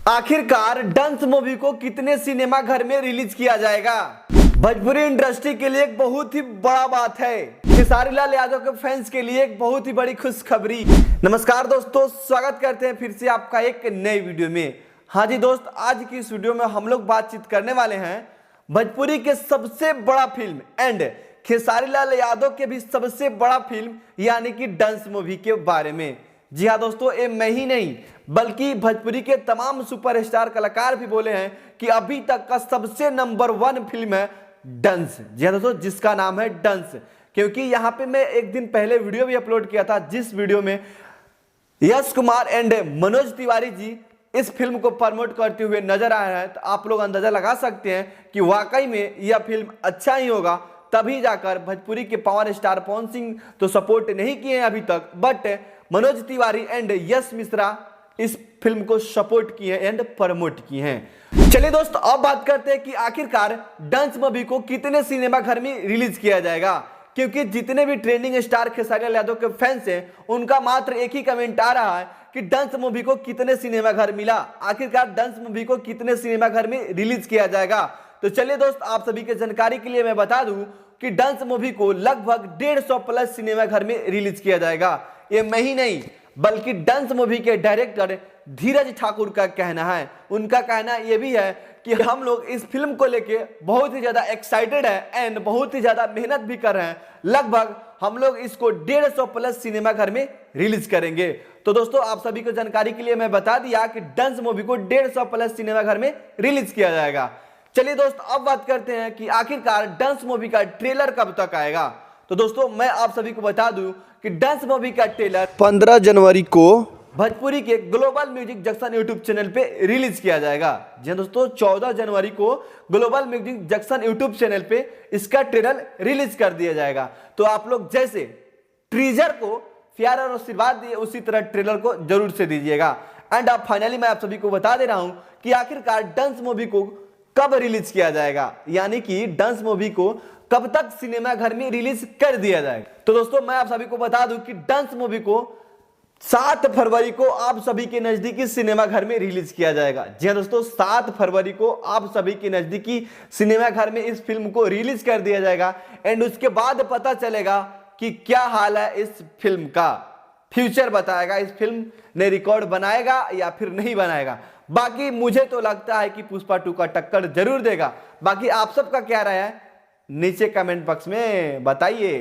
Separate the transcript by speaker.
Speaker 1: आखिरकार डंस मूवी को कितने सिनेमा घर में रिलीज किया जाएगा? भोजपुरी इंडस्ट्री के लिए एक बहुत ही बड़ा बात है। खेसारी लाल यादव के फैंस के लिए एक बहुत ही बड़ी खुशखबरी। नमस्कार दोस्तों, स्वागत करते हैं फिर से आपका एक नई वीडियो में। हाँ जी दोस्त, आज की इस वीडियो में हम लोग बातचीत करने वाले हैं भोजपुरी के सबसे बड़ा फिल्म एंड खेसारी लाल यादव के भी सबसे बड़ा फिल्म यानी कि डंस मूवी के बारे में। जी हाँ दोस्तों, ये मैं ही नहीं बल्कि भोजपुरी के तमाम सुपरस्टार कलाकार भी बोले हैं कि अभी तक का सबसे नंबर 1 फिल्म है डंस। जी हाँ दोस्तों, जिसका नाम है डंस। क्योंकि यहाँ पे मैं एक दिन पहले वीडियो भी अपलोड किया था, जिस वीडियो में यश कुमार एंड मनोज तिवारी जी इस फिल्म को प्रमोट करते हुए नजर आ रहे हैं। तो आप लोग अंदाजा लगा सकते हैं कि वाकई में यह फिल्म अच्छा ही होगा, तभी जाकर भोजपुरी के पावर स्टार पवन सिंह तो सपोर्ट नहीं किए हैं अभी तक, बट मनोज तिवारी एंड यश मिश्रा इस फिल्म को सपोर्ट किए एंड प्रमोट किए हैं। चलिए दोस्त, अब बात करते हैं कि आखिरकार डंस मूवी को कितने सिनेमा घर में रिलीज किया जाएगा। क्योंकि जितने भी ट्रेंडिंग स्टार खेसारी लाल यादव के फैंस हैं, उनका मात्र एक ही कमेंट आ रहा है कि डंस मूवी को कितने सिनेमा घर मिला, आखिरकार डंस मूवी को कितने सिनेमा घर में रिलीज किया जाएगा। तो चलिए दोस्त, आप सभी के जानकारी के लिए मैं बता दूं कि डंस मूवी को लगभग 150 प्लस सिनेमा घर में रिलीज किया जाएगा। ये मैं ही नहीं बल्कि डंस मूवी के डायरेक्टर धीरज ठाकुर का कहना है। उनका कहना यह भी है कि हम लोग इस फिल्म को लेके बहुत ही ज्यादा एक्साइटेड है एंड बहुत ही ज्यादा मेहनत भी कर रहे हैं। लगभग हम लोग इसको 150 प्लस सिनेमा घर में रिलीज करेंगे। तो दोस्तों, आप सभी को जानकारी के लिए मैं बता दिया कि डंस मूवी को 150 प्लस सिनेमा घर में रिलीज किया जाएगा। चलिए दोस्त, अब बात करते हैं कि आखिरकार डंस मूवी का ट्रेलर कब तक आएगा। तो दोस्तों, मैं आप सभी को बता दूं कि डंस मूवी का ट्रेलर 15 जनवरी को भोजपुरी के global music junction YouTube channel पे रिलीज किया जाएगा। जी दोस्तों, 14 जनवरी को global music junction YouTube channel पे इसका ट्रेलर रिलीज कर दिया जाएगा। तो आप लोग जैसे टीजर को प्यार और आशीर्वाद दिए, उसी तरह ट्रेलर को जरूर से दीजिएगा। एंड अब फाइनली मैं आप सभी को बता दे रहा हूं कि आखिरकार डंस मूवी को कब रिलीज किया जाएगा, यानी कि डंस मूवी को कब तक सिनेमा घर में रिलीज कर दिया जाएगा। तो दोस्तों, मैं आप सभी को बता दूं कि डंस मूवी को 7 फरवरी को आप सभी के नजदीकी सिनेमा घर में रिलीज किया जाएगा। जी हाँ दोस्तों, 7 फरवरी को आप सभी के नजदीकी सिनेमा घर में इस फिल्म को रिलीज कर दिया जाएगा। एंड उसके बाद पता चलेगा कि क्या हाल है इस फिल्म का। फ्यूचर बताएगा इस फिल्म ने रिकॉर्ड बनाएगा या फिर नहीं बनाएगा। बाकी मुझे तो लगता है कि पुष्पा 2 का टक्कर जरूर देगा। बाकी आप सबका क्या राय है नीचे कमेंट बॉक्स में बताइए।